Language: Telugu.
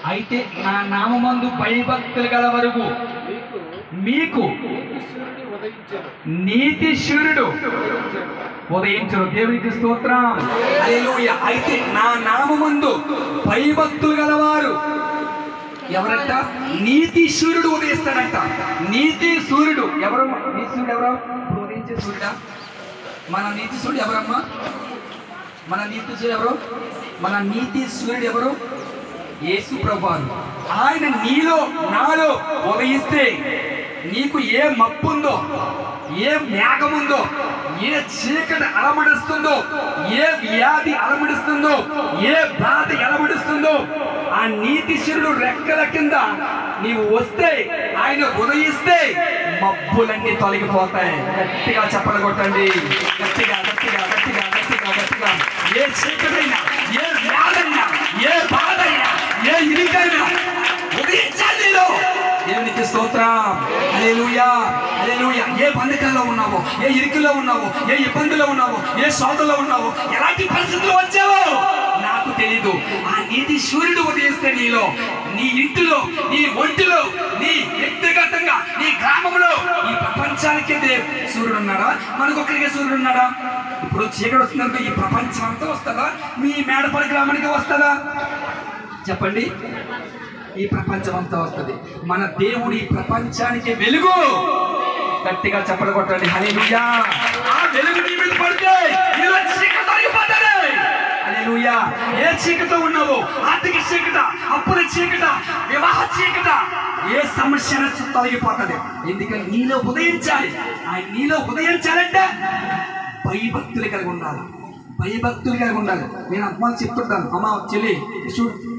అయితే నా నామమందు భయభక్తులు గల వరకు మీకు నీతి సూర్యుడు ఉదయించును. దేవునికి స్తోత్రం. హల్లెలూయా. అయితే నా నామమందు భయభక్తులు గలవారు ఎవరంట? నీతి సూర్యుడు ఉదయిస్తాడంట. నీతి సూర్యుడు ఎవరు? నీతి సూర్యుడు ఎవరు? ఇప్పుడు ఉదయించే సూర్యుడా? మన నీతి సూర్యుడు ఎవరమ్మా? మన నీతి సూర్యుడు ఎవరు? మన నీతి సూర్యుడు ఎవరు? యేసు ప్రభువారు. ఆయన నీలో నాలో ఉదయిస్తే నీకు ఏ మబ్బు ఉందో, ఏ మేఘం ఉందో, ఏ చీకటి అలమడిస్తుందో, ఏ వ్యాధి అలమడిస్తుందో, ఏ బాధ అలమడిస్తుందో, ఆ నీతి సూర్యుడు రెక్కల కింద నీవు వస్తే, ఆయన ఉదయిస్తే మబ్బులన్నీ తొలగిపోతాయి. గట్టిగా చప్పలు కొట్టండి. గట్టిగా గట్టిగా గట్టిగా గట్టిగా గట్టిగా. ఏ చీకటైనా, ఏ వ్యాధైనా, ఏ బాధ అయినా, ఏ ఇరుకైనా ఉదయించాలి. దేవునికి స్తోత్రం. హల్లెలూయా, హల్లెలూయా. ఏ బంధకాల్లో ఉన్నావో, ఏ ఇరుకుల్లో ఉన్నావో, ఏ ఇబ్బందుల్లో ఉన్నావో, ఏ శోధనలో ఉన్నావో, ఎలాంటి పరిస్థితులు వచ్చావో నాకు తెలీదు. ఆ నీతి సూర్యుడు ఉదయిస్తే నీలో, నీ ఇంటిలో, నీ ఒంటిలో, నీ వ్యక్తిగతంగా, నీ గ్రామంలో, ఈ ప్రపంచానికే సూర్యుడు ఉన్నాడా? మనకొక్కడికే సూర్యుడు ఉన్నాడా? ఇప్పుడు చీకటి వస్తుందంటే ఈ ప్రపంచం అంతా వస్తుందా? మీ మేడపల్లి గ్రామానికి వస్తుందా? చెప్పండి. ఈ ప్రపంచం అంతా వస్తుంది. మన దేవుడు ఈ ప్రపంచానికి వెలుగు. గట్టిగా చప్పలు కొట్టండి. హల్లెలూయా. ఆ వెలుగు నీ మీద పడితే నీలో చీకటి తొలగిపోతుంది. హల్లెలూయా. ఏ చీకటిలో ఉన్నావో, ఆర్థిక చీకట, అప్పుల చీకట, వివాహ చీకట, ఏ సమస్య తొలగిపోతుంది. ఎందుకని నీలో ఉదయించాలి. ఆయన నీలో ఉదయించాలంటే భయభక్తులు కలిగి ఉండాలి. భయభక్తులు కలిగి ఉండాలి. నేను అమ్మ చెప్తుంటాను, అమ్మ చెల్లి చూడు,